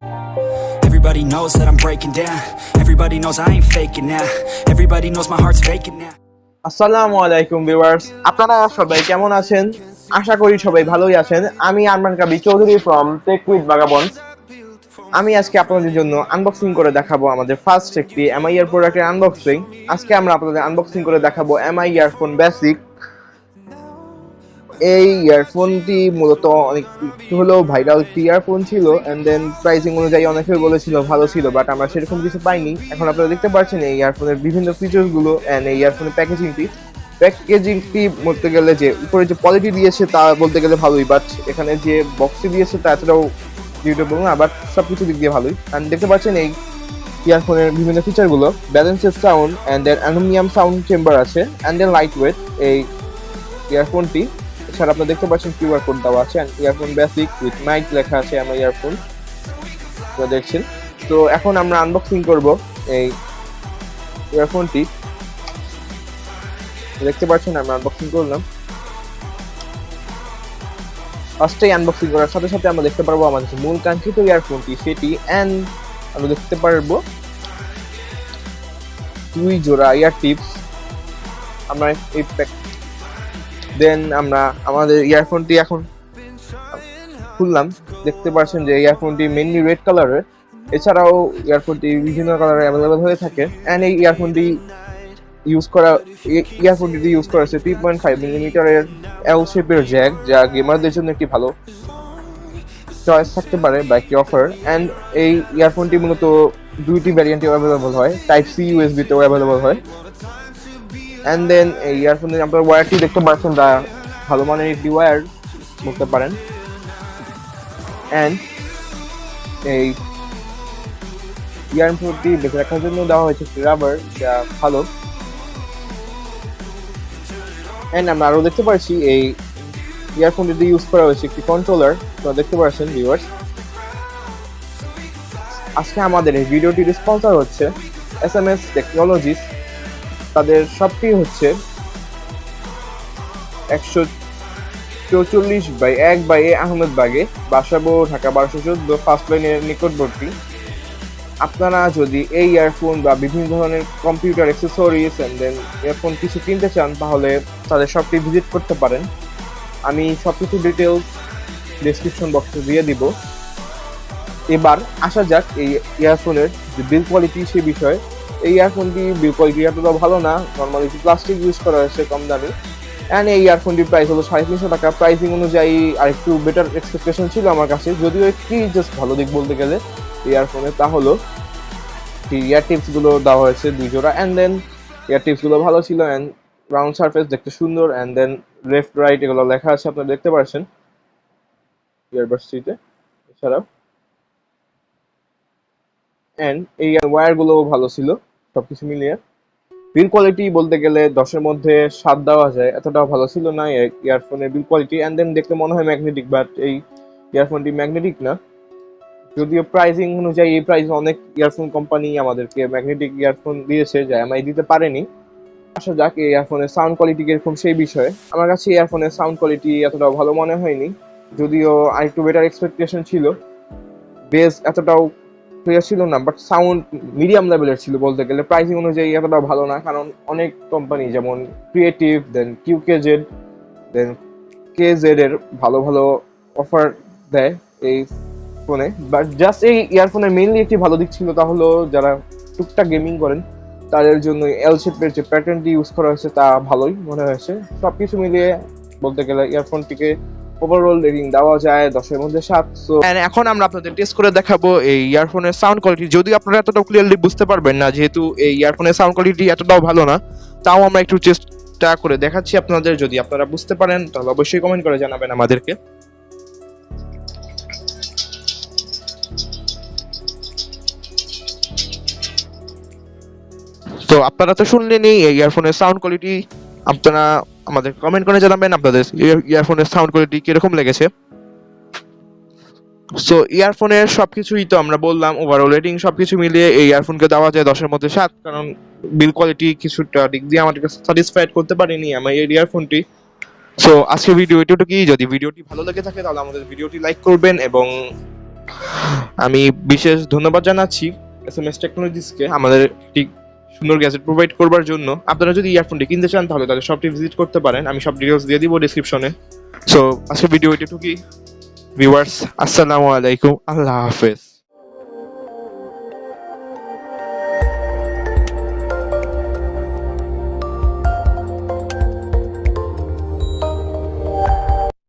Everybody knows that I'm breaking down. Everybody knows I ain't faking now. Everybody knows my heart's vacant now. আসসালামু আলাইকুম viewers, আপনারা সবাই কেমন আছেন? আশা করি সবাই ভালোই আছেন। আমি আরমান কাবি চৌধুরী ফ্রম টেক উইথ বাগাবন। আমি আজকে আপনাদের জন্য আনবক্সিং করে দেখাবো আমাদের ফার্স্ট একটি এমআই এর প্রোডাক্টের আনবক্সিং। আজকে আমরা আপনাদের আনবক্সিং করে দেখাবো এমআই ইয়ারফোন বেসিক। এই ইয়ারফোনটি মূলত অনেক একটু হলেও ভাইরাল একটি ইয়ারফোন ছিল, এন্ড দেন প্রাইসিং অনুযায়ী অনেকে বলেছিল ভালো ছিল, বাট আমরা সেরকম কিছু পাইনি। এখন আপনারা দেখতে পাচ্ছেন এই ইয়ারফোনের বিভিন্ন ফিচার্স গুলো এন্ড এই ইয়ারফোনের প্যাকেজিংটি বলতে গেলে যে উপরে যে কোয়ালিটি দিয়েছে তা বলতে গেলে ভালোই, বাট এখানে যে বক্সটি দিয়েছে তা এতটাও ডিউরেবল না, বাট সবকিছু দিক দিয়ে ভালোই। এন্ড দেখতে পাচ্ছেন এই ইয়ারফোনের বিভিন্ন ফিচার গুলো, balanced sound and then aluminium sound chamber আছে, এন্ড দেন লাইট ওয়েট এই ইয়ারফোনটি। এছাড়া আপনারা দেখতে পাচ্ছেন কিউআর কোড দেওয়া আছে, ইয়ারফোন বেসিক উইথ মাইক লেখা আছে আমার ইয়ারফোন আপনারা দেখছেন। তো এখন আমরা আনবক্সিং করব এই ইয়ারফোনটি। দেখতে পাচ্ছেন আমরা আনবক্সিং করলাম। ফার্স্টেই আনবক্সিং করার সাথে সাথে আমরা দেখতে পারবো আমাদের মূল কাঙ্ক্ষিত ইয়ারফোনটি সেটি, এন্ড আমরা দেখতে পারবো 2 জোড়া ইয়ার টিপস। আমরা এই দেন আমরা আমাদের ইয়ারফোনটি এখন খুললাম। দেখতে পাচ্ছেন যে ইয়ারফোনটি মেইনলি রেড কালারের, এছাড়াও ইয়ারফোনটি বিভিন্ন কালারে অ্যাভেলেবল হয়ে থাকে। এন্ড এই ইয়ারফোনটি ইউজ করা হচ্ছে 3.5 মিলিমিটারের এল শেপের জ্যাক, যা গেমারদের জন্য একটি ভালো চয়েস থাকতে পারে বা একটি অফার। এন্ড এই ইয়ারফোনটি মূলত দুইটি ভ্যারিয়েন্টে অ্যাভেলেবল হয়, টাইপ সি ইউএসবি তেও অ্যাভেলেবল হয়। এন্ড দেন এই ইয়ারফোনের আপনার ওয়্যারটি দেখতে পাচ্ছেন, যা ভালো মানের একটি ওয়্যার বলতে পারেন। এন্ড এই ইয়ারফোনটি বেঁচে রাখার জন্য দেওয়া হয়েছে একটি রাবার, যা ভালো। এন্ড আমরা আরো দেখতে পাচ্ছি এই ইয়ারফোনটিতে ইউজ করা হয়েছে একটি কন্ট্রোলার, তো দেখতে পাচ্ছেন ভিউয়ার্স। আজকে আমাদের এই ভিডিওটির স্পন্সর হচ্ছে SMS টেকনোলজিস। তাদের শপটি হচ্ছে 144/1 আহমেদবাগে, বাসাবো, ঢাকা 1214, ফার্স্ট লাইনের নিকটবর্তী। আপনারা যদি এই ইয়ারফোন বা বিভিন্ন ধরনের computer accessories and then earphone কিছু কিনতে চান, তাহলে তাদের শপটি ভিজিট করতে পারেন। আমি সবকিছু ডিটেলস ডেসক্রিপশন বক্সে দিয়ে দিব। এবার আসা যাক এই ইয়ারফোনের যে বিল কোয়ালিটি সে বিষয়ে। এই ইয়ারফোনটি বিল কোয়ালিটি এতটা ভালো না, নর্মালি প্লাস্টিক ইউজ করা হয়েছে কম দামি। অ্যান্ড এই ইয়ারফোনটির প্রাইস হলো 350 টাকা। প্রাইসিং অনুযায়ী আর একটু বেটার এক্সপেকটেশন ছিল আমার কাছে, যদিও একটি জাস্ট ভালো দিক বলতে গেলে ইয়ারফোনে তা হলো ইয়ার টিপস গুলো দেওয়া হয়েছে 2 জোড়া। অ্যান্ড দেন ইয়ার টিপস গুলো ভালো ছিল, অ্যান্ড রাউন্ড সারফেস দেখতে সুন্দর। অ্যান্ড দেন লেফট রাইট এগুলো লেখা আছে, আপনারা দেখতে পাচ্ছেন ইয়ারবাডসটিতে। এছাড়াও এন্ড এই ওয়্যার গুলো ভালো ছিল সবকিছু মিলিয়ে। বিল কোয়ালিটি বলতে গেলে 10-এর মধ্যে 7 দেওয়া যায়, এতটাও ভালো ছিল না ইয়ারফোনের বিল কোয়ালিটি। এন্ড দেন দেখতে মনে হয় ম্যাগনেটিক, বাট এই ইয়ারফোনটি ম্যাগনেটিক না, যদিও প্রাইসিং অনুযায়ী এই প্রাইস অনেক ইয়ারফোন কোম্পানি আমাদেরকে ম্যাগনেটিক ইয়ারফোন দিয়েছে, যা এমআই দিতে পারেনি। আসা যাক এই ইয়ারফোনের সাউন্ড কোয়ালিটি কিরকম সেই বিষয়ে। আমার কাছে ইয়ারফোনের সাউন্ড কোয়ালিটি এতটাও ভালো মনে হয়নি, যদিও আরেকটু বেটার এক্সপেকটেশন ছিল। বেস এতটাও ক্লিয়ার ছিল না, বাট সাউন্ড মিডিয়াম লেভেলের ছিল বলতে গেলে। প্রাইসিং অনুযায়ী এতটাও ভালো না, কারণ অনেক কোম্পানি যেমন ক্রিয়েটিভ, দেন কিউকেজেড, দেন কেজেড এর ভালো ভালো অফার দেয় এই ফোনে। বাট জাস্ট এই ইয়ারফোনের মেইনলি একটি ভালো দিক ছিল, তা হলো যারা টুকটাক গেমিং করেন তাদের জন্য এল শেপের যে প্যাটার্নটি ইউজ করা হয়েছে তা ভালোই মনে হয়েছে। সবকিছু মিলিয়ে বলতে গেলে ইয়ারফোনটিকে ওভারঅল রেটিং দেওয়া যায় 10-এর মধ্যে 7। সো এখন আমরা আপনাদের টেস্ট করে দেখাবো এই ইয়ারফোনের সাউন্ড কোয়ালিটি। যদিও আপনারা এতটাও ক্লিয়ারলি বুঝতে পারবেন না, যেহেতু এই ইয়ারফোনের সাউন্ড কোয়ালিটি এতটাও ভালো না, তাও আমরা একটু চেষ্টা করে দেখাচ্ছি আপনাদের। যদি আপনারা বুঝতে পারেন তাহলে অবশ্যই কমেন্ট করে জানাবেন আমাদেরকে। তো আপনারা তো শুনলেনই এই ইয়ারফোনের সাউন্ড কোয়ালিটি। আপনারা আমাদের কমেন্ট করে জানাবেন আপনাদের ইয়ারফোনের সাউন্ড কোয়ালিটি কিরকম লেগেছে। সো ইয়ারফোনের সবকিছুই তো আমরা বললাম, ওভারঅল রেটিং সবকিছু মিলিয়ে এই ইয়ারফোনকে দেওয়া যায় 10-এর মধ্যে 7, কারণ বিল কোয়ালিটি কিছুটা দিক দিয়ে আমাদেরকে স্যাটিসফাইড করতে পারেনি আমার এই ইয়ারফোনটি। সো আজকে ভিডিও এটুকুই। যদি ভিডিওটি ভালো লেগে থাকে তাহলে আমাদের ভিডিওটি লাইক করবেন এবং আমি বিশেষ ধন্যবাদ জানাচ্ছি SMS টেকনোলজিসকে আমাদের একটি সুন্দর গ্যাজেট প্রোভাইড করবার জন্য। আপনারা যদি ইয়ারফোনটি কিনতে চান তাহলে তাদের শপটি ভিজিট করতে পারেন, আমি সব ডিটেলস দিয়ে দিব ডেসক্রিপশনে। সো আজকে ভিডিও এটুকুই ভিউয়ার্স, আসসালামু আলাইকুম, আল্লাহ হাফেজ।